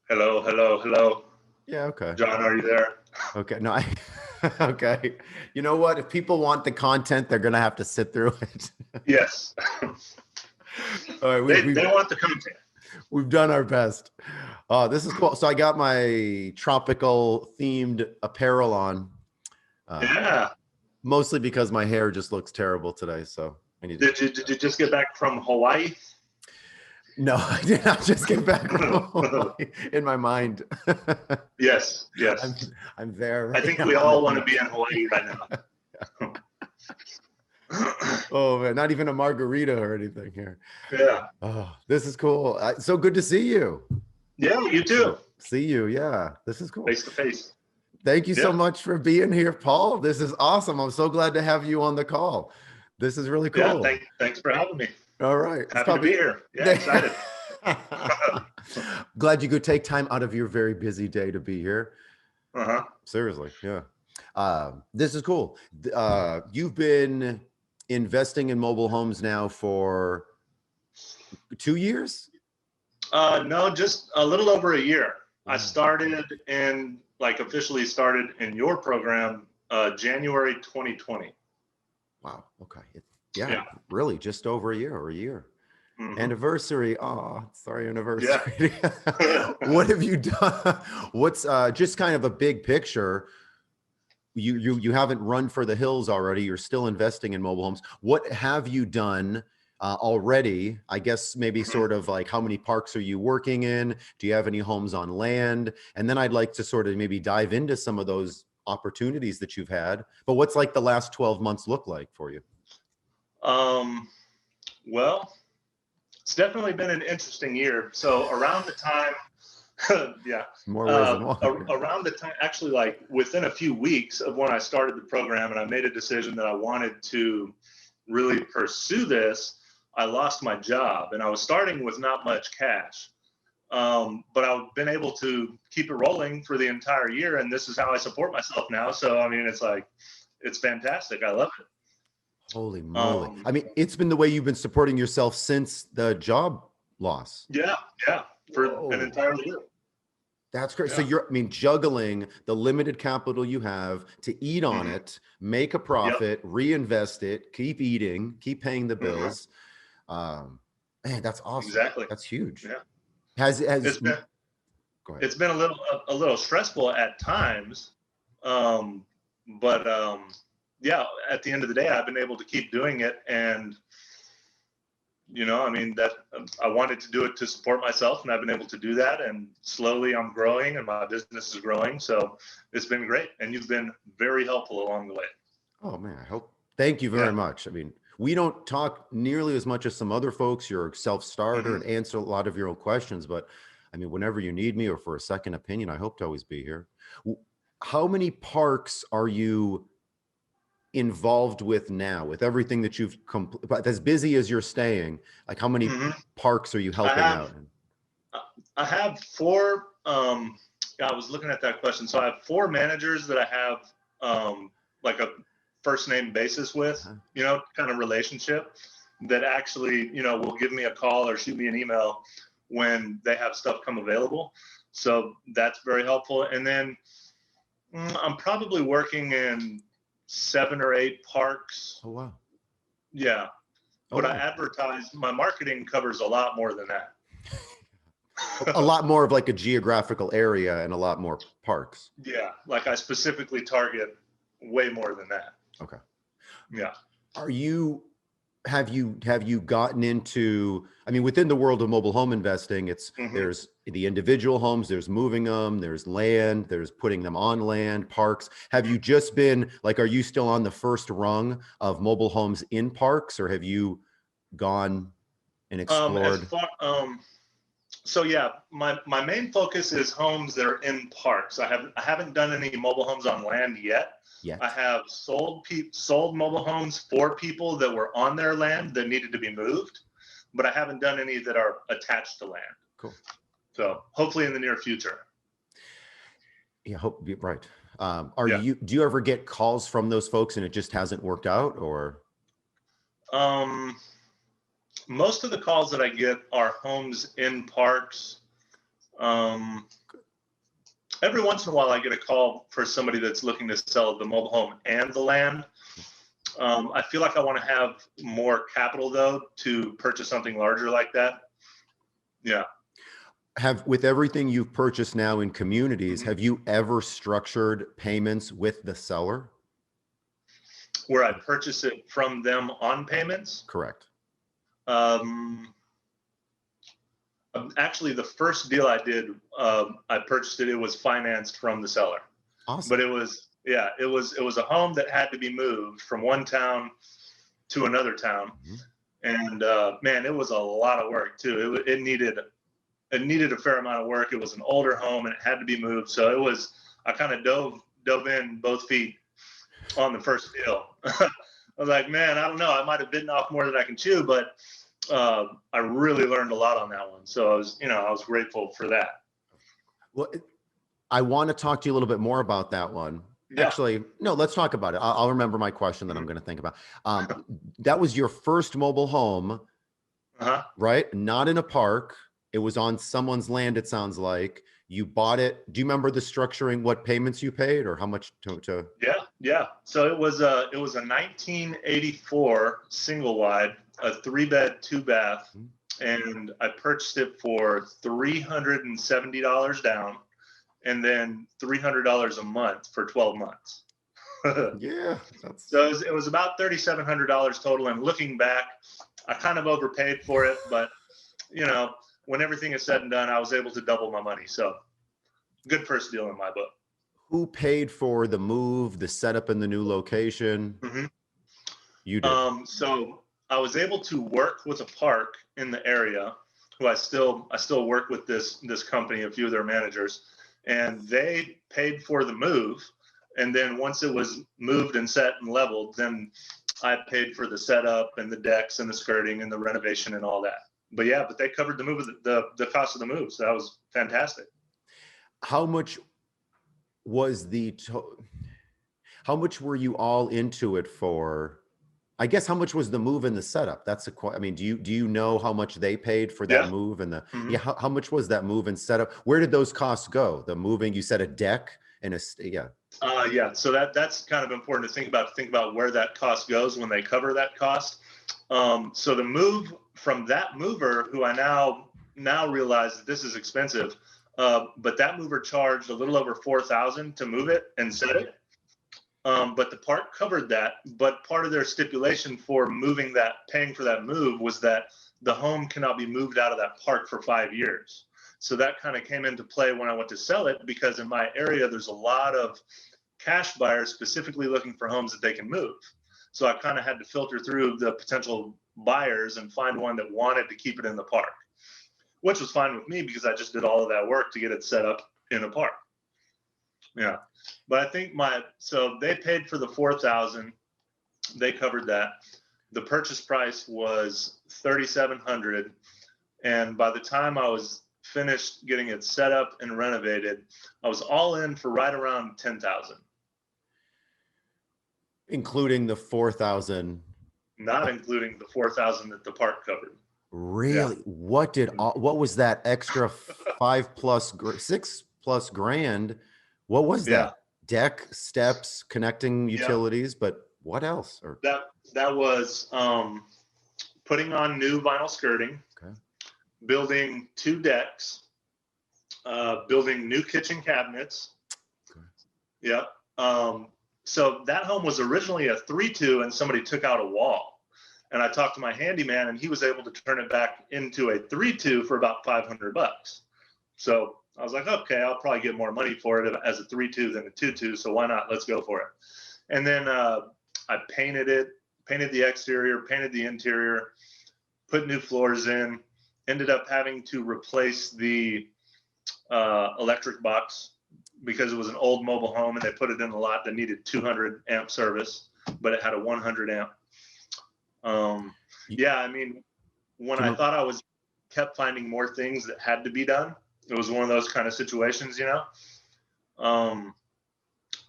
Hello, hello, hello. Yeah, okay. John, are you there? Okay. No, okay. You know what? If people want the content, they're gonna have to sit through it. Yes. All right, They want the content. we've done our best. Oh, this is cool. So I got my tropical themed apparel on, uh, Yeah. mostly because my hair just looks terrible today. So I need to. Did you just get back from Hawaii? No, I did not just get back from in my mind. Yes, I'm yes. I'm there I right think now we on the all want to be beach. in Hawaii right now. Oh man, not even a margarita or anything here. Yeah. Oh, this is cool. So good to see you. Yeah, you too. So see you. Yeah, this is cool. Face to face. Thank you so Yeah. much for being here, Paul. This is awesome. I'm so glad to have you on the call. This is really Yeah. cool. Thanks for having me. All right. It's Happy to be probably here. Yeah, excited. glad you could take time out of your very busy day to be here. Uh-huh. Seriously. Yeah. This is cool. You've been investing in mobile homes now for 2 years? No, just a little over a year. I Wow. started in officially started in your program January 2020. Wow. Okay. Yeah, Yeah. really just over a year or a year. Hmm. Anniversary. Oh, sorry, Yeah. anniversary. What have you done? What's just kind of a big picture? You haven't run for the hills already. You're still investing in mobile homes. What have you done already? I guess maybe Mhm. sort of like how many parks are you working in? Do you have any homes on land? And then I'd like to sort of maybe dive into some of those opportunities that you've had. But what's like the last 12 months look like for you? Um, well, it's definitely been an interesting year. So around the time, yeah, More ways than one. around the time, actually, like within a few weeks of when I started the program and I made a decision that I wanted to really pursue this, I lost my job and I was starting with not much cash. But I've been able to keep it rolling for the entire year, and this is how I support myself now. So I mean, it's fantastic. I love it. Holy moly. Um, I mean, it's been the way you've been supporting yourself since the job loss. yeah, yeah, for an Whoa. entire year. That's great. So Yeah. you're, I mean, juggling the limited capital you have to eat on Hmm. it, make a Yep. profit, reinvest it, keep eating, keep paying the Hmm. bills. Um, Man, that's awesome. Exactly. That's huge. Yeah. Has It's been go ahead. it's been a little stressful at times, um, but yeah. At the end of the day, I've been able to keep doing it, and I mean that I wanted to do it to support myself, and I've been able to do that. And slowly, I'm growing, and my business is growing. So it's been great, and you've been very helpful along the way. Oh man, I hope. Thank you very Yeah. much. I mean, we don't talk nearly as much as some other folks. You're a self-starter Hmm. and answer a lot of your own questions, but I mean, whenever you need me or for a second opinion, I hope to always be here. How many parks are you involved with now with everything that you've but as busy as you're staying, like how many Hmm. parks are you I helping have out in? I have four. Yeah, I was looking at that question. So I have four managers that I have like a first name basis with, Uh-huh. kind of relationship that actually, will give me a call or shoot me an email when they have stuff come available. So that's very helpful. And then I'm probably working in 7 or 8 parks. Oh wow. Yeah. Oh But I wow. advertise, my marketing covers a lot more than that. A lot more of like a geographical area and a lot more parks. Yeah, like I specifically target way more than that. Okay. Yeah. Are you have you gotten into, I mean, within the world of mobile home investing, it's Hmm. there's the individual homes, there's moving them, there's land, there's putting them on land, parks. Have you just been like, are you still on the first rung of mobile homes in parks, or have you gone and As explored? far so yeah, my main focus is homes that are in parks. I haven't done any mobile homes on land yet. I Yet? have sold mobile homes for people that were on their land that needed to be moved, but I haven't done any that are attached to land. Cool. So hopefully in the near future. Yeah, hope right. Are Yeah. you, do you ever get calls from those folks and it just hasn't worked out, or? Most of the calls that I get are homes in parks. Um, every once in a while, I get a call for somebody that's looking to sell the mobile home and the land. I feel like I want to have more capital though to purchase something larger like that. Yeah. With everything you've purchased now in communities, Mm-hmm. have you ever structured payments with the seller? Where I purchase it from them on payments? Correct. Actually, the first deal I did, I purchased it. It was financed from the seller. Awesome. But it was a home that had to be moved from one town to another town, and man, it was a lot of work too. It needed a fair amount of work. It was an older home and it had to be moved. So I kind of dove in both feet on the first deal. I was like, man, I don't know. I might have bitten off more than I can chew, but I really learned a lot on that one. So I was grateful for that. Well, I want to talk to you a little bit more about that one. Yeah. Actually, no, let's talk about it. I'll remember my question that I'm going to think about. That was your first mobile home, right? Not in a park. It was on someone's land, it sounds like. You bought it. Do you remember the structuring, what payments you paid or how much to? Yeah. So it was a 1984 single wide, a 3-bed, 2-bath, and I purchased it for $370 down, and then $300 a month for 12 months. Yeah. So it was about $3,700 total. And looking back, I kind of overpaid for it, but when everything is said and done, I was able to double my money. So good first deal in my book. Who paid for the move, the setup in the new location? You did. So I was able to work with a park in the area who I still work with this company, a few of their managers, and they paid for the move. And then once it was moved and set and leveled, then I paid for the setup and the decks and the skirting and the renovation and all that. But they covered the move, the cost of the move. So that was fantastic. How much was how much were you all into it for? I guess how much was the move and the setup? I mean, do you know how much they paid for that move and how much was that move and setup? Where did those costs go? The moving, you said a deck and so that's kind of important to think about where that cost goes when they cover that cost. So the move from that mover, who I now realize that this is expensive, but that mover charged a little over $4,000 to move it and set it. But the park covered that. But part of their stipulation for paying for that move was that the home cannot be moved out of that park for 5 years. So that kind of came into play when I went to sell it, because in my area, there's a lot of cash buyers specifically looking for homes that they can move. So I kind of had to filter through the potential buyers and find one that wanted to keep it in the park, which was fine with me because I just did all of that work to get it set up in a park. Yeah. But I think so they paid for the $4,000. They covered that. The purchase price was $3,700. And by the time I was finished getting it set up and renovated, I was all in for right around $10,000. Including the $4,000. Not including the $4,000 that the park covered. Really? Yeah. What was that extra 6+ grand? What was that? Deck, steps, connecting utilities, but what else? That was putting on new vinyl skirting, building 2 decks, building new kitchen cabinets. So that home was originally a 3-2, and somebody took out a wall. And I talked to my handyman, and he was able to turn it back into a 3-2 for about $500. So I was like, okay, I'll probably get more money for it as a 3-2 than a 2-2. So why not? Let's go for it. And then I painted the exterior, painted the interior, put new floors in, ended up having to replace the electric box because it was an old mobile home and they put it in a lot that needed 200 amp service, but it had a 100 amp. I mean, when I thought I kept finding more things that had to be done. It was one of those kind of situations, but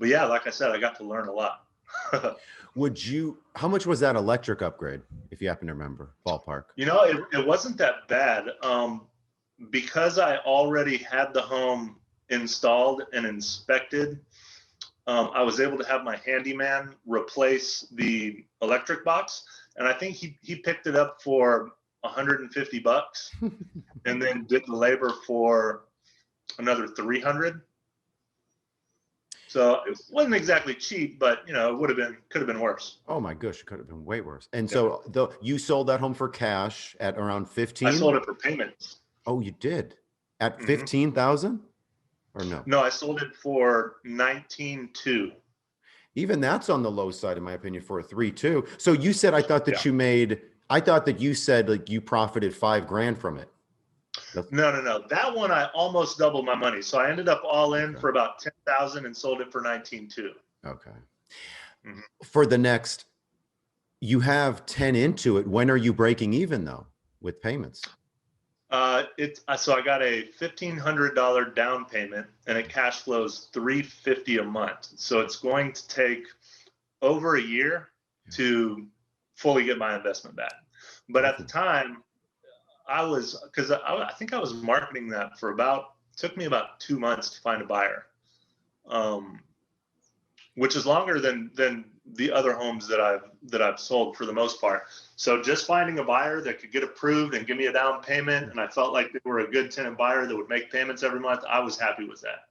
yeah, like I said, I got to learn a lot. How much was that electric upgrade, if you happen to remember, ballpark? It wasn't that bad. because I already had the home installed and inspected, I was able to have my handyman replace the electric box, and I think he picked it up for $150, and then did the labor for another 300. So it wasn't exactly cheap, but you know, could have been worse. Oh my gosh, it could have been way worse. And Yeah. so you sold that home for cash at around 15? I sold it for payments. Oh, you did? At 15,000 or no? No, I sold it for 19.2. Even that's on the low side, in my opinion, for a 3.2. So you said, I thought that you said like you profited $5,000 from it. No. That one, I almost doubled my money. So I ended up all in for about 10,000 and sold it for 19.2. Okay. For the next, you have 10 into it. When are you breaking even though with payments? So I got a $1,500 down payment, and it cash flows $350 a month. So it's going to take over a year to fully get my investment back. But at the time, because I think I was marketing that for took me about 2 months to find a buyer, which is longer than the other homes that I've sold for the most part. So just finding a buyer that could get approved and give me a down payment, and I felt like they were a good tenant buyer that would make payments every month, I was happy with that.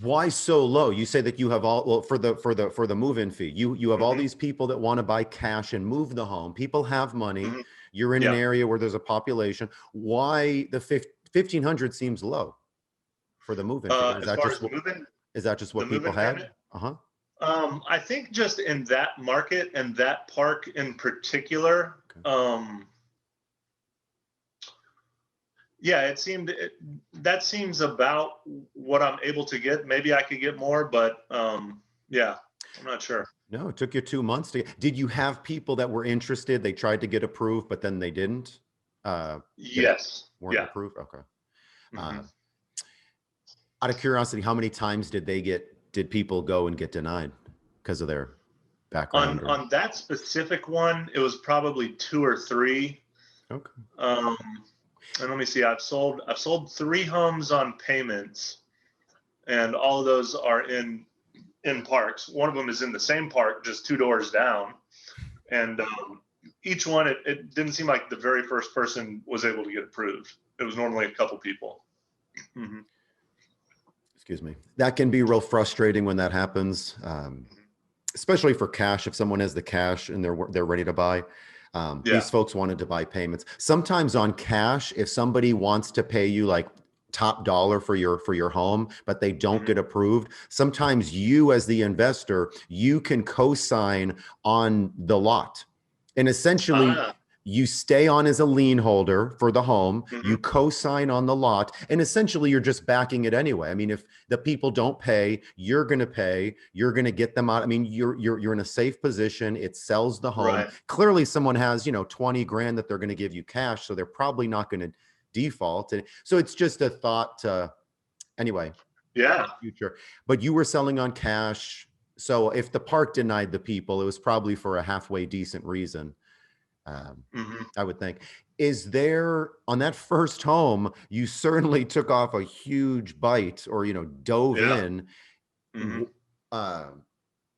Why so low? You say that you have for the move-in fee, you have all these people that want to buy cash and move the home. People have money. You're in an area where there's a population. Why the 1,500 seems low for the move-in fee? Is that just what people had? I think just in that market and that park in particular, that seems about what I'm able to get. Maybe I could get more, but yeah, I'm not sure. No, it took you 2 months to get. Did you have people that were interested? They tried to get approved, but then they didn't? Yes. Weren't approved? Okay. Out of curiosity, how many times did people go and get denied because of their background? On that specific one, it was probably 2 or 3. Okay. And let me see, I've sold 3 homes on payments, and all of those are in parks. One of them is in the same park, just 2 doors down. And each one, it didn't seem like the very first person was able to get approved. It was normally a couple people. Excuse me. That can be real frustrating when that happens, especially for cash. If someone has the cash and they're ready to buy, these folks wanted to buy payments. Sometimes on cash, if somebody wants to pay you like top dollar for your home, but they don't get approved, sometimes you as the investor, you can co-sign on the lot, and essentially you stay on as a lien holder for the home, you co-sign on the lot, and essentially you're just backing it anyway. I mean, if the people don't pay, you're going to pay, you're going to get them out. I mean, you're in a safe position. It sells the home. Right. Clearly someone has, $20,000 that they're going to give you cash. So they're probably not going to default. And so it's just a thought anyway. Yeah. Future, but you were selling on cash. So if the park denied the people, it was probably for a halfway decent reason. I would think. Is there, on that first home, you certainly took off a huge bite or, dove in.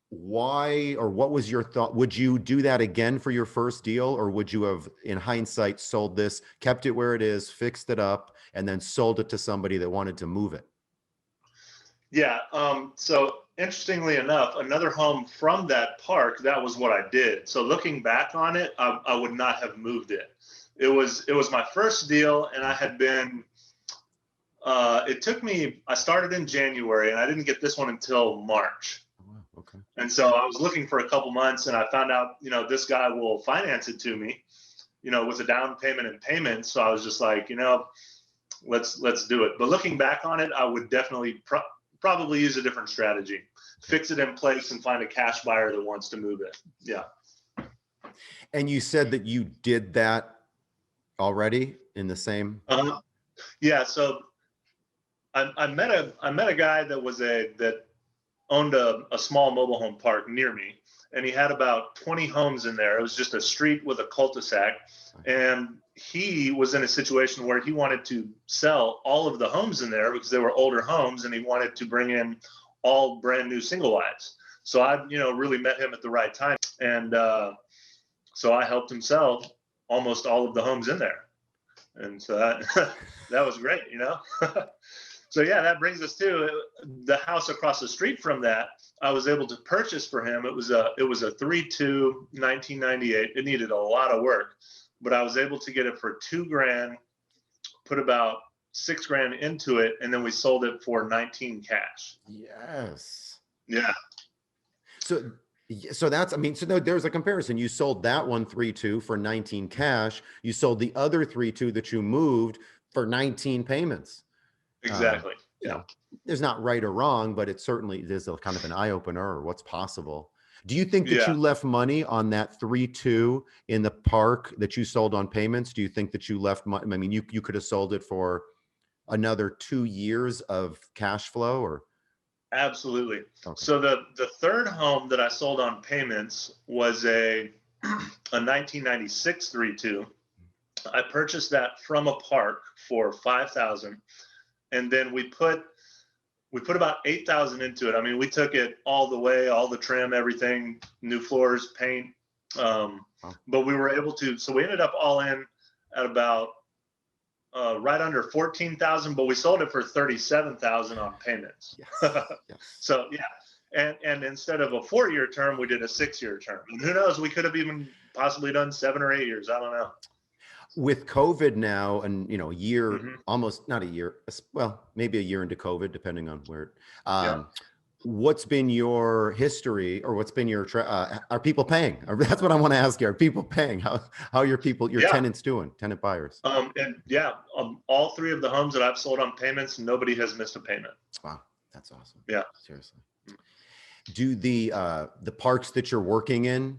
Why, or what was your thought? Would you do that again for your first deal, or would you have, in hindsight, sold this, kept it where it is, fixed it up, and then sold it to somebody that wanted to move it? Yeah. So interestingly enough, another home from that park, that was what I did. So looking back on it, I would not have moved it. It was my first deal, and I had been, I started in January, and I didn't get this one until March. Okay. And so I was looking for a couple months, and I found out, this guy will finance it to me, with a down payment and payments. So I was just like, let's do it. But looking back on it, I would definitely probably use a different strategy. Fix it in place and find a cash buyer that wants to move it. Yeah. And you said that you did that already in the same. Yeah. So I met a guy that owned a small mobile home park near me, and he had about 20 homes in there. It was just a street with a cul-de-sac, and he was in a situation where he wanted to sell all of the homes in there because they were older homes, and he wanted to bring in all brand new single wides. So I, really met him at the right time, and so I helped him sell almost all of the homes in there, and so that was great, So yeah, that brings us to the house across the street from that. I was able to purchase for him. It was a 3.2 1998. It needed a lot of work, but I was able to get it for $2,000, put about $6,000 into it, and then we sold it for 19 cash. Yes. Yeah. So that's, so there's a comparison. You sold that one 3.2 for 19 cash. You sold the other 3.2 that you moved for 19 payments. Exactly. There's not right or wrong, but it certainly is a kind of an eye opener or what's possible. Do you think that you left money on that 3.2 in the park that you sold on payments? Do you think that you left money? You could have sold it for another 2 years of cash flow, or? Absolutely. Okay. So the third home that I sold on payments was a 1996 3.2. I purchased that from a park for $5,000. And then we put about $8,000 into it. We took it all the way, all the trim, everything, new floors, paint. But we were able to, so we ended up all in at about right under 14,000, but we sold it for 37,000 on payments. Yes. So yeah. And instead of a 4-year term, we did a 6-year term. And who knows, we could have even possibly done 7 or 8 years. I don't know. With COVID now, and a year, almost not a year, well, maybe a year into COVID, depending on where. What's been your history, or what's been your? Are people paying? That's what I want to ask you. Are people paying? How are your tenants doing? Tenant buyers. All 3 of the homes that I've sold on payments, nobody has missed a payment. Wow, that's awesome. Yeah, seriously. Do the parks that you're working in?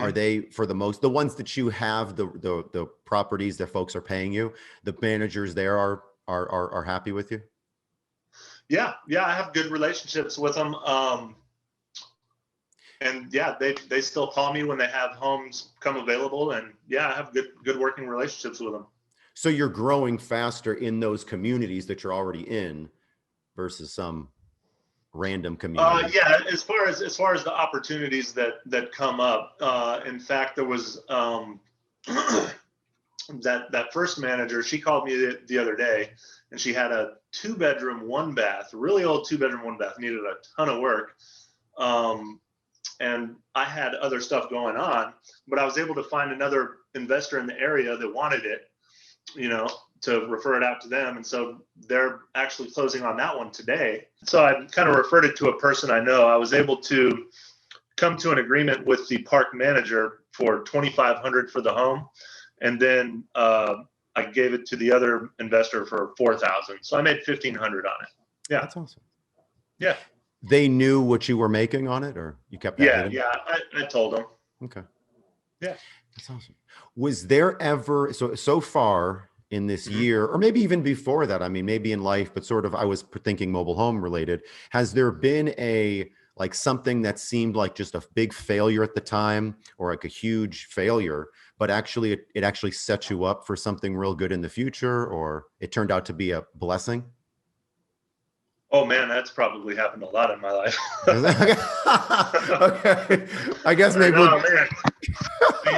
Are they, for the ones that you have, the properties that folks are paying you, the managers there are happy with you? Yeah, I have good relationships with them. And yeah, they still call me when they have homes come available, and I have good working relationships with them. So you're growing faster in those communities that you're already in versus some random community. Yeah, as far as the opportunities that come up, in fact, there was that first manager. She called me the other day, and she had a 2-bedroom 1-bath, really old 2-bedroom 1-bath, needed a ton of work, and I had other stuff going on, but I was able to find another investor in the area that wanted it, to refer it out to them. And so they're actually closing on that one today. So I kind of referred it to a person I know. I was able to come to an agreement with the park manager for $2,500 for the home. And then I gave it to the other investor for $4,000. So I made $1,500 on it. Yeah. That's awesome. Yeah. They knew what you were making on it, or you kept that hidden? Yeah. I told them. Okay. Yeah. That's awesome. Was there ever, so far in this year, or maybe even before that, maybe in life, but sort of, I was thinking mobile home related, has there been something that seemed like just a big failure at the time, or like a huge failure, but actually it actually set you up for something real good in the future, or it turned out to be a blessing? Oh man, that's probably happened a lot in my life. Okay. I guess maybe.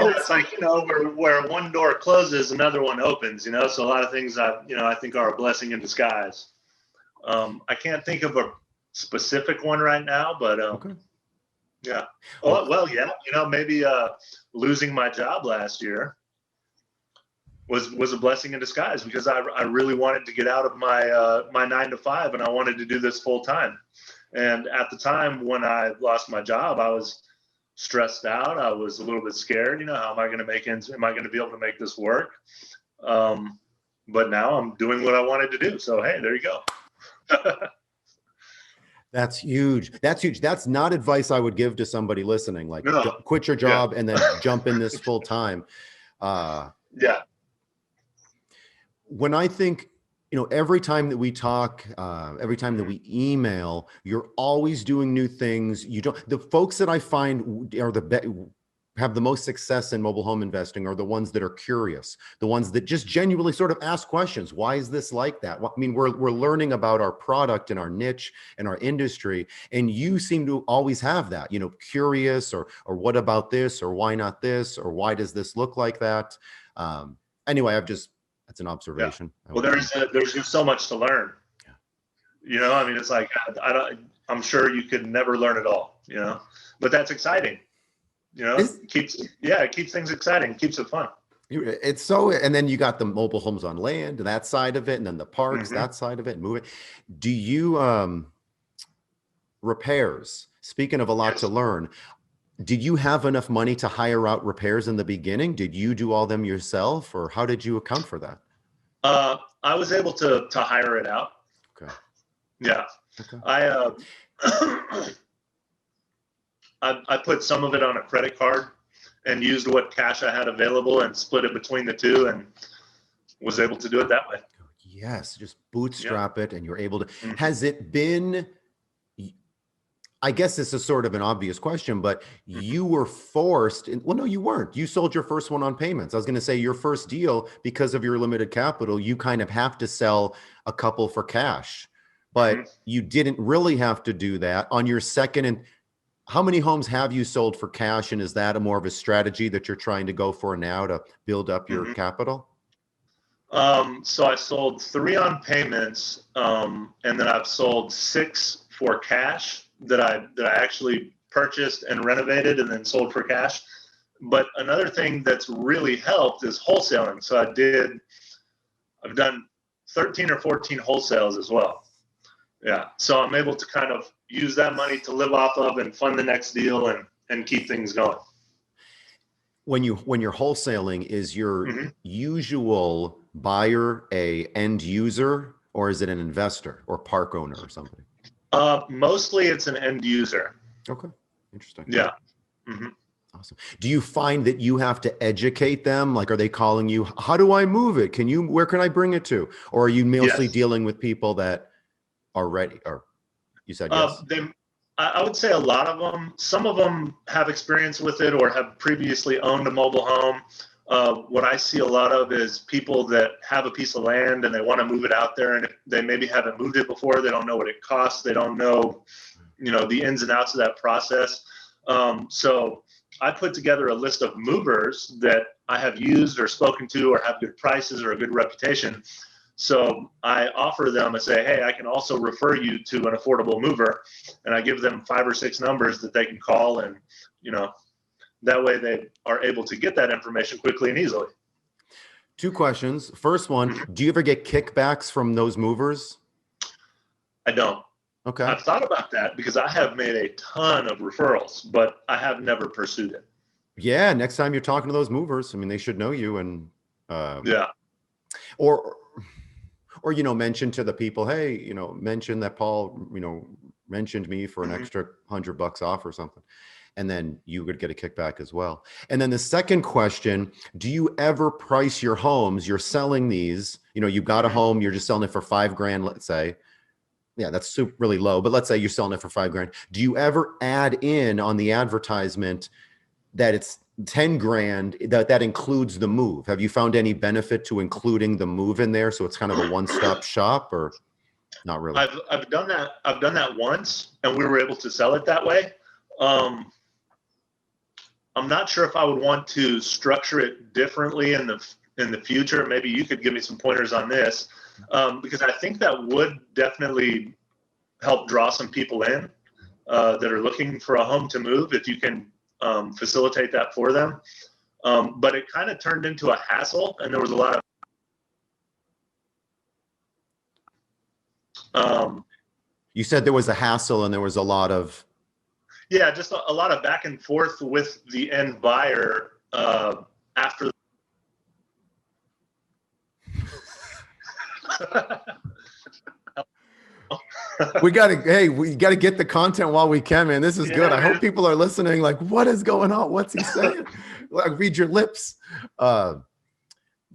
It's like, where one door closes, another one opens, so a lot of things I think are a blessing in disguise. I can't think of a specific one right now, but okay. Yeah. Well, yeah, maybe losing my job last year was a blessing in disguise, because I really wanted to get out of my 9 to 5, and I wanted to do this full time. And at the time when I lost my job, I was stressed out. I was a little bit scared. How am I going to make ends? Am I going to be able to make this work? But now I'm doing what I wanted to do. So, hey, there you go. That's huge. That's not advice I would give to somebody listening. Like, no. Quit your job and then jump in this full time. Yeah. When I think You know, every time that we talk, every time that we email, you're always doing new things. You don't, the folks that I find are have the most success in mobile home investing are the ones that are curious, the ones that just genuinely sort of ask questions. Why is this like that? I mean, we're learning about our product and our niche and our industry, and you seem to always have that, you know, curious, or what about this, or why not this, or why does this look like that? Anyway, that's an Yeah. observation. Well, there's just so much to learn. Yeah. You know, I mean, it's like I'm sure you could never learn it all. You know, but that's exciting. You know, it keeps things exciting, keeps it fun. It's so, and then you got the mobile homes on land, that side of it, and then the parks, Mm-hmm. that side of it, move it. Do you repairs? Speaking of a lot Yes. to learn, did you have enough money to hire out repairs in the beginning? Did you do all them yourself, or how did you account for that? I was able to hire it out. Okay. Yeah. Okay. I put some of it on a credit card and used what cash I had available and split it between the two, and was able to do it that way. Yes, just bootstrap it, and you're able to. Mm-hmm. Has it been? I guess this is sort of an obvious question, but you were forced. Well, no, you weren't. You sold your first one on payments. I was going to say your first deal, because of your limited capital, you kind of have to sell a couple for cash, but you didn't really have to do that on your second. And how many homes have you sold for cash? And is that a more of a strategy that you're trying to go for now to build up your capital? So I sold 3 on payments, and then I've sold 6 for cash that I actually purchased and renovated and then sold for cash. But another thing that's really helped is wholesaling. So I've done 13 or 14 wholesales as well. Yeah. So I'm able to kind of use that money to live off of and fund the next deal and keep things going. When you're wholesaling, is your usual buyer a end user, or is it an investor or park owner or somebody? Mostly it's an end user. Okay. Interesting. Yeah. Awesome. Do you find that you have to educate them? Like, are they calling you? How do I move it? Where can I bring it to? Or are you mostly dealing with people that are ready? Or you said yes? I would say a lot of them. Some of them have experience with it or have previously owned a mobile home. What I see a lot of is people that have a piece of land and they want to move it out there, and they maybe haven't moved it before. They don't know what it costs. They don't know, the ins and outs of that process. So I put together a list of movers that I have used or spoken to or have good prices or a good reputation. So I offer them, I say, hey, I can also refer you to an affordable mover, and I give them 5 or 6 numbers that they can call, and that way they are able to get that information quickly and easily. 2 questions. First one, do you ever get kickbacks from those movers? I don't. Okay. I've thought about that because I have made a ton of referrals, but I have never pursued it. Yeah. Next time you're talking to those movers, I mean, they should know you, and or mention to the people, hey, mention that Paul, mentioned me for an extra $100 off or something. And then you would get a kickback as well. And then the second question, do you ever price your homes? You're selling these, you've got a home, you're just selling it for $5,000, let's say. Yeah, that's really low, but let's say you're selling it for $5,000. Do you ever add in on the advertisement that it's $10,000, that includes the move? Have you found any benefit to including the move in there, so it's kind of a one-stop shop, or not really? I've done that. I've done that once, and we were able to sell it that way. I'm not sure if I would want to structure it differently in the future. Maybe you could give me some pointers on this, because I think that would definitely help draw some people in that are looking for a home to move, if you can facilitate that for them. But it kind of turned into a hassle, and there was a lot of you said there was a hassle and there was a lot of just a lot of back and forth with the end buyer after. we got to get the content while we can, man. This is good. I hope people are listening like, what is going on? What's he saying? Like, read your lips. So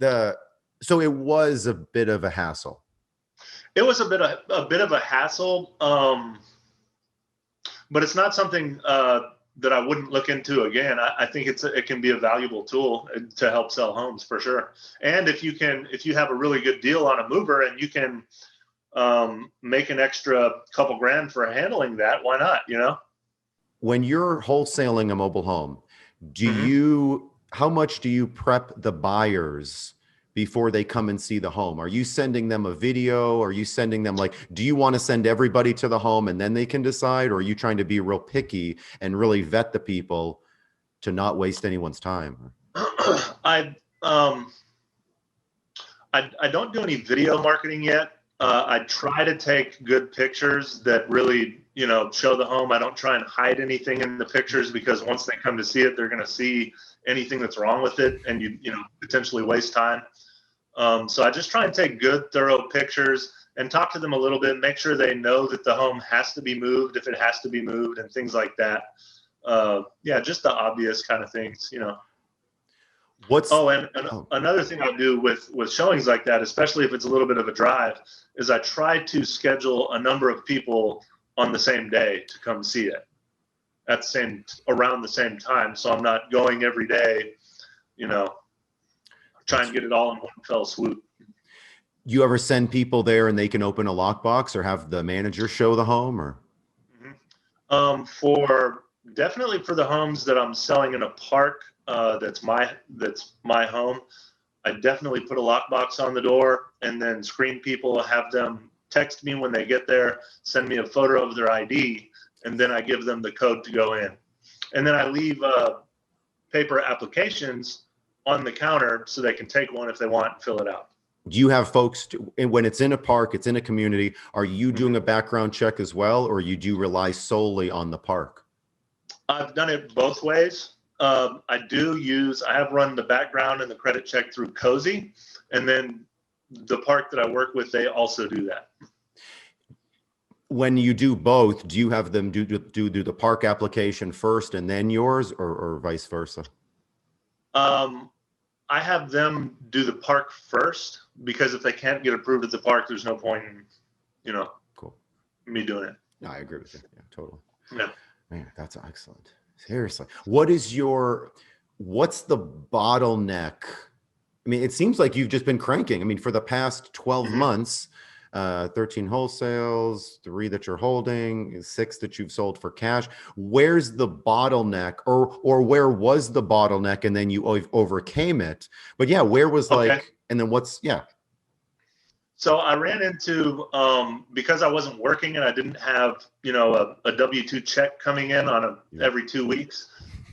it was a bit of a hassle. It was a bit of a hassle, but it's not something that I wouldn't look into again. I think it can be a valuable tool to help sell homes for sure. And if you have a really good deal on a mover and you can make an extra couple grand for handling that, why not? You know, When you're wholesaling a mobile home, how much do you prep the buyers before they come and see the home? Are you sending them a video? Are you sending them do you want to send everybody to the home and then they can decide? Or are you trying to be real picky and really vet the people to not waste anyone's time? I don't do any video marketing yet. I try to take good pictures that really, show the home. I don't try and hide anything in the pictures, because once they come to see it, they're going to see anything that's wrong with it, and potentially waste time. So I just try and take good, thorough pictures and talk to them a little bit, make sure they know that the home has to be moved if it has to be moved, and things like that. Yeah, just the obvious kind of things, Another thing I do with showings like that, especially if it's a little bit of a drive, is I try to schedule a number of people on the same day to come see it around the same time. So I'm not going every day, try and get it all in one fell swoop. You ever send people there and they can open a lockbox, or have the manager show the home, or? Definitely for the homes that I'm selling in a park, that's my home, I definitely put a lockbox on the door and then screen people, have them text me when they get there, send me a photo of their ID, and then I give them the code to go in. And then I leave paper applications on the counter so they can take one if they want and fill it out. Do you have folks, when it's in a park, it's in a community, are you doing a background check as well, or you do rely solely on the park? I've done it both ways. I have run the background and the credit check through Cozy, and then the park that I work with, they also do that. When you do both, do you have them do the park application first and then yours, or vice versa? I have them do the park first, because if they can't get approved at the park, there's no point in, cool, me doing it. No, I agree with you. Yeah, totally. Yeah. Man, that's excellent. Seriously. What's the bottleneck? I mean, it seems like you've just been cranking. I mean, for the past 12 months, 13 wholesales, 3 that you're holding, 6 that you've sold for cash. Where's the bottleneck, or where was the bottleneck and then you overcame it? But yeah, where was and then So I ran into, because I wasn't working and I didn't have, a W-2 check coming in on every 2 weeks.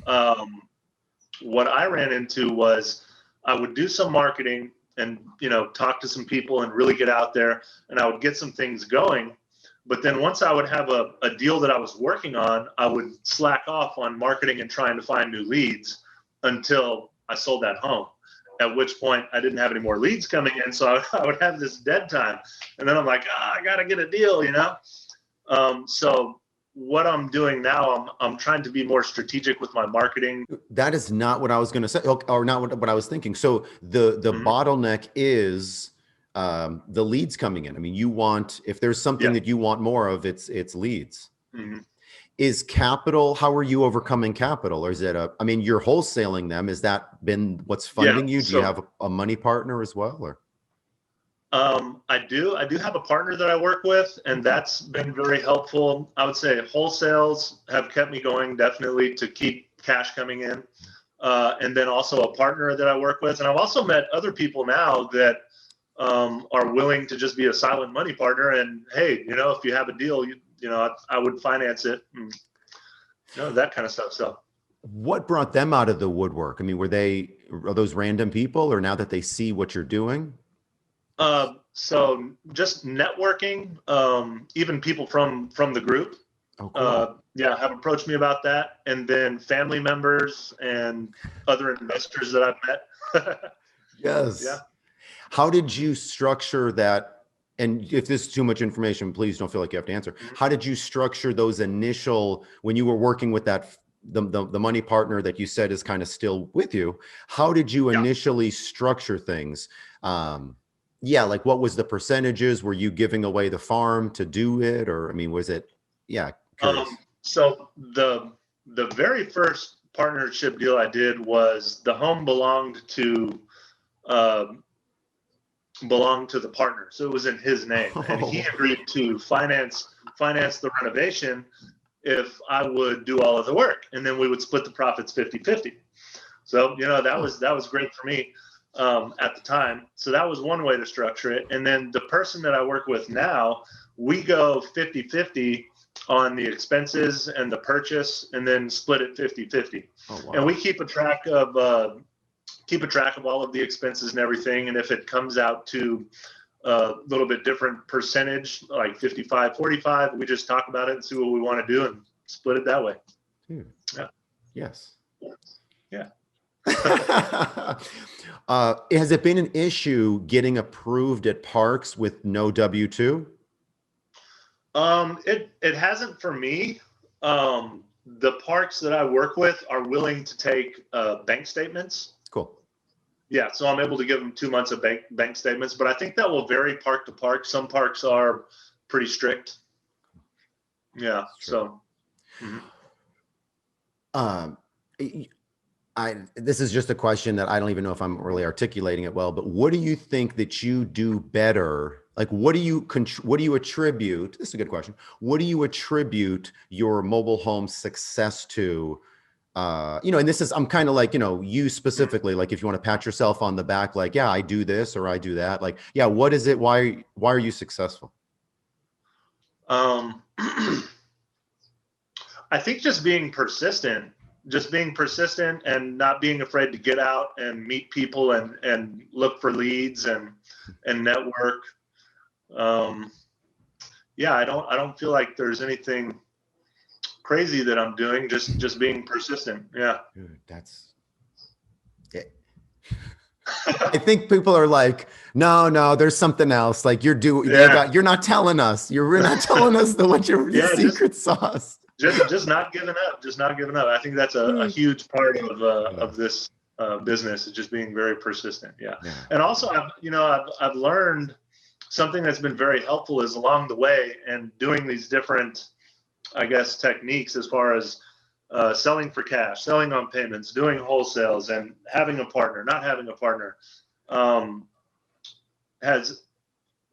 What I ran into was I would do some marketing and, talk to some people and really get out there, and I would get some things going. But then once I would have a deal that I was working on, I would slack off on marketing and trying to find new leads until I sold that home. At which point I didn't have any more leads coming in. So I would have this dead time. And then I'm like, I got to get a deal, So what I'm doing now, I'm trying to be more strategic with my marketing. That is not what I was going to say, or not what I was thinking. So the bottleneck is the leads coming in. I mean, if there's something that you want more of, it's leads. Is capital, how are you overcoming capital? Or is it you're wholesaling them. Has that been what's funding you? Do you have a money partner as well, or? I do have a partner that I work with, and that's been very helpful. I would say wholesales have kept me going, definitely, to keep cash coming in. And then also a partner that I work with. And I've also met other people now that are willing to just be a silent money partner. And hey, if you have a deal, I would finance it, and, that kind of stuff. So what brought them out of the woodwork? I mean, are those random people, or now that they see what you're doing? So just networking, even people from the group, have approached me about that. And then family members and other investors that I've met. Yes. Yeah. How did you structure that? And if this is too much information, please don't feel like you have to answer. How did you structure those initial, when you were working with that, the money partner that you said is kind of still with you? How did you initially structure things? Yeah, like what was the percentages? Were you giving away the farm to do it? Or, I mean, was it, yeah, curious. So the very first partnership deal I did was the home uh, belonged to the partner. So it was in his name, and he agreed to finance the renovation if I would do all of the work, and then we would split the profits 50-50. So, that was great for me at the time. So that was one way to structure it. And then the person that I work with now, we go 50-50 on the expenses and the purchase, and then split it 50-50. Oh, wow. And we keep a track of all of the expenses and everything. And if it comes out to a little bit different percentage, like 55-45, we just talk about it and see what we want to do and split it that way. Dude. Yeah. Yes. Yeah. Has it been an issue getting approved at parks with no W-2? It hasn't for me. The parks that I work with are willing to take bank statements. Cool. Yeah, so I'm able to give them 2 months of bank statements, but I think that will vary park to park. Some parks are pretty strict. Yeah. So. This is just a question that I don't even know if I'm really articulating it well, but what do you think that you do better? Like, what do you attribute? This is a good question. What do you attribute your mobile home success to? And this is, I'm kind of like, you specifically, like if you want to pat yourself on the back, like, yeah, I do this or I do that. Like, yeah, what is it? Why are you successful? I think just being persistent and not being afraid to get out and meet people and look for leads and network. Yeah, I don't feel like there's anything crazy that I'm doing. Just being persistent. Yeah. Dude, that's it. I think people are like, no, there's something else. Like you're not telling us. You're not telling us what your secret sauce. Just not giving up. Just not giving up. I think that's a huge part of this business, is just being very persistent. Yeah. And also I've learned something that's been very helpful is along the way and doing these different, I guess, techniques as far as selling for cash, selling on payments, doing wholesales, and having a partner, not having a partner. Has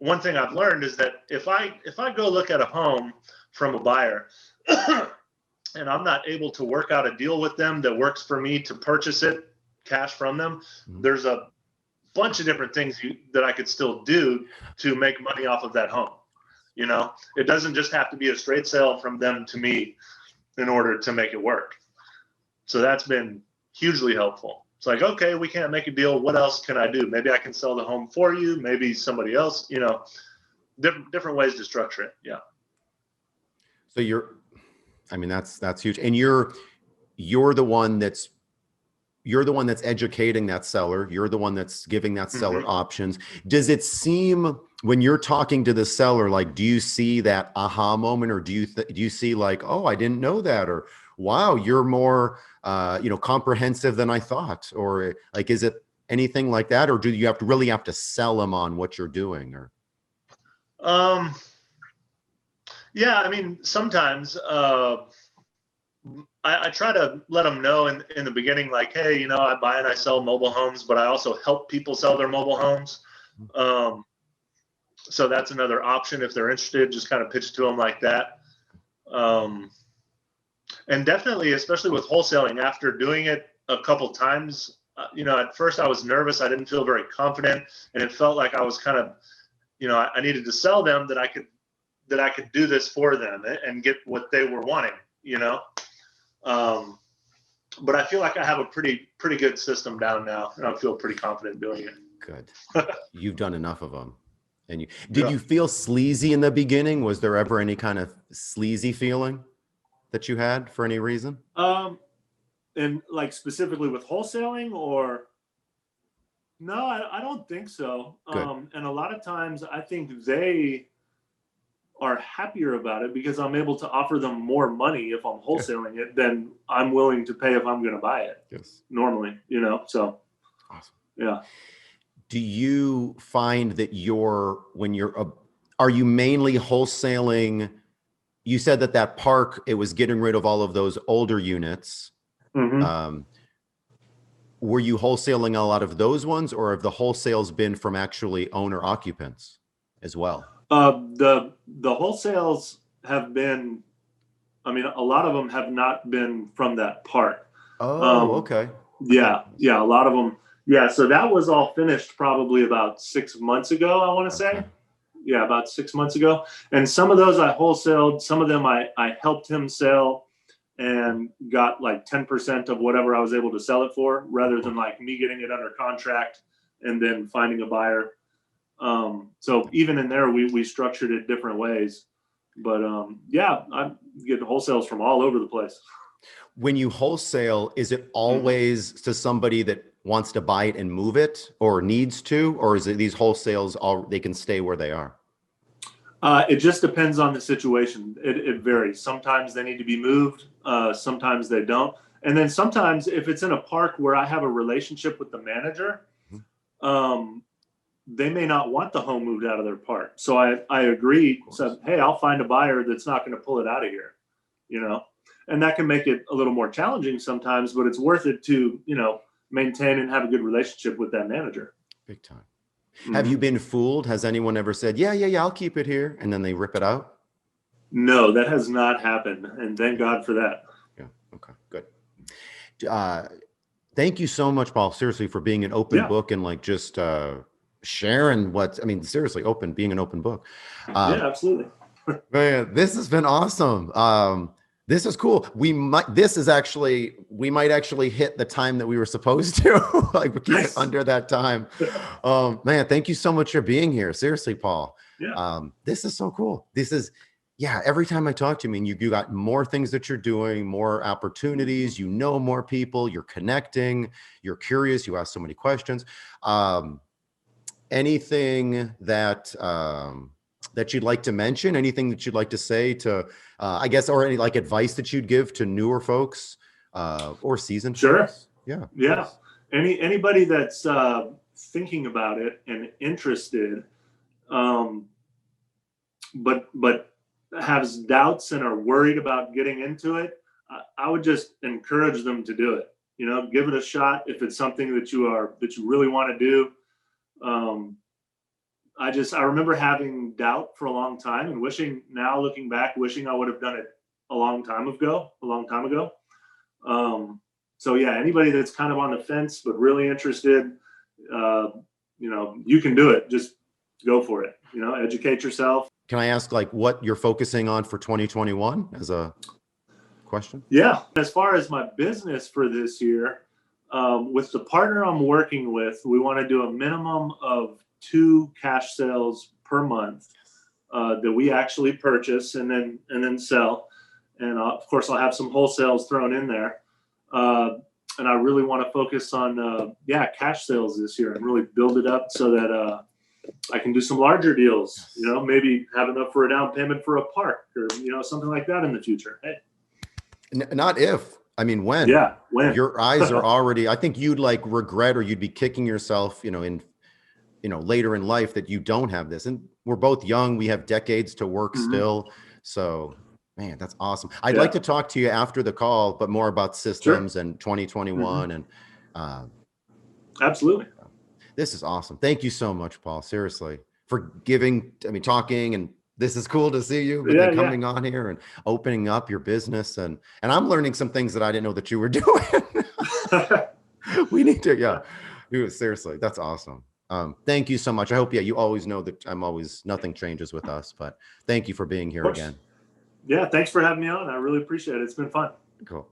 one thing I've learned is that if I go look at a home from a buyer and I'm not able to work out a deal with them that works for me to purchase it cash from them, there's a bunch of different things that I could still do to make money off of that home. It doesn't just have to be a straight sale from them to me in order to make it work. So that's been hugely helpful. It's like, okay, we can't make a deal. What else can I do? Maybe I can sell the home for you. Maybe somebody else, different ways to structure it. Yeah. So that's huge. And you're the one that's educating that seller. You're the one that's giving that seller options. Does it seem, when you're talking to the seller, like, do you see that aha moment, or do you see like, oh, I didn't know that, or wow, you're more, comprehensive than I thought, or like, is it anything like that, or do you really have to sell them on what you're doing, or? Yeah, I mean, sometimes I try to let them know in the beginning, like, hey, I buy and I sell mobile homes, but I also help people sell their mobile homes. So that's another option if they're interested. Just kind of pitch to them like that. And definitely, especially with wholesaling, after doing it a couple times, at first I was nervous. I didn't feel very confident, and it felt like I was kind of, I needed to sell them that I could do this for them and get what they were wanting, but I feel like I have a pretty good system down now, and I feel pretty confident doing it. Good. You've done enough of them. And did you feel sleazy in the beginning? Was there ever any kind of sleazy feeling that you had for any reason? And like specifically with wholesaling, or? No, I don't think so. And a lot of times I think they are happier about it because I'm able to offer them more money if I'm wholesaling it than I'm willing to pay if I'm going to buy it. Yes. Normally, so. Awesome. Yeah. Do you find that are you mainly wholesaling? You said that park, it was getting rid of all of those older units. Mm-hmm. Were you wholesaling a lot of those ones, or have the wholesales been from actually owner occupants as well? The wholesales have been, I mean, a lot of them have not been from that park. Oh, okay. Yeah, a lot of them. Yeah, so that was all finished probably about 6 months ago, I want to Okay. say. Yeah, about 6 months ago. And some of those I wholesaled, some of them I helped him sell and got like 10% of whatever I was able to sell it for, rather than like me getting it under contract and then finding a buyer. So even in there, we structured it different ways. But yeah, I'm getting wholesales from all over the place. When you wholesale, is it always to somebody that wants to buy it and move it, or needs to, or is it these wholesales they can stay where they are? It just depends on the situation. It varies. Sometimes they need to be moved. Sometimes they don't. And then sometimes if it's in a park where I have a relationship with the manager, they may not want the home moved out of their park. So I agreed, said, hey, I'll find a buyer that's not going to pull it out of here, you know, and that can make it a little more challenging sometimes, but it's worth it to, maintain and have a good relationship with that manager. Big time. Have you been fooled? Has anyone ever said, yeah, I'll keep it here, and then they rip it out? No, that has not happened. And thank God for that. Yeah. Okay, good. Thank you so much, Paul, seriously, for being an open book and like just sharing seriously, being an open book. Yeah, absolutely. Man, this has been awesome. This is cool. We might actually hit the time that we were supposed to, like we keep it under that time. Man, thank you so much for being here. Seriously, Paul. Yeah. This is so cool. Every time I talk to you, you got more things that you're doing, more opportunities, more people, you're connecting, you're curious, you ask so many questions. Anything that you'd like to mention, anything that you'd like to say to, I guess, or any like advice that you'd give to newer folks or seasoned folks? Yeah. Anybody that's thinking about it and interested, but has doubts and are worried about getting into it, I would just encourage them to do it. Give it a shot if it's something that you really want to do. I remember having doubt for a long time and looking back, wishing I would have done it a long time ago. So yeah, anybody that's kind of on the fence but really interested, you can do it. Just go for it. Educate yourself. Can I ask like what you're focusing on for 2021 as a question? Yeah. As far as my business for this year, with the partner I'm working with, we want to do a minimum of 2 cash sales per month that we actually purchase and then sell. And of course, I'll have some wholesales thrown in there. And I really want to focus on cash sales this year and really build it up so that I can do some larger deals. Maybe have enough for a down payment for a park or something like that in the future. Hey, not if. When? Yeah, when. Your eyes are already. I think you'd like regret, or you'd be kicking yourself, in later in life that you don't have this. And we're both young. We have decades to work still. So, man, that's awesome. I'd like to talk to you after the call, but more about systems and 2021 and absolutely. This is awesome. Thank you so much, Paul. Seriously, for talking, and this is cool to see you, but then coming on here and opening up your business, and I'm learning some things that I didn't know that you were doing. We need to, seriously, that's awesome. Thank you so much. I hope, you always know that nothing changes with us, but thank you for being here again. Yeah. Thanks for having me on. I really appreciate it. It's been fun. Cool.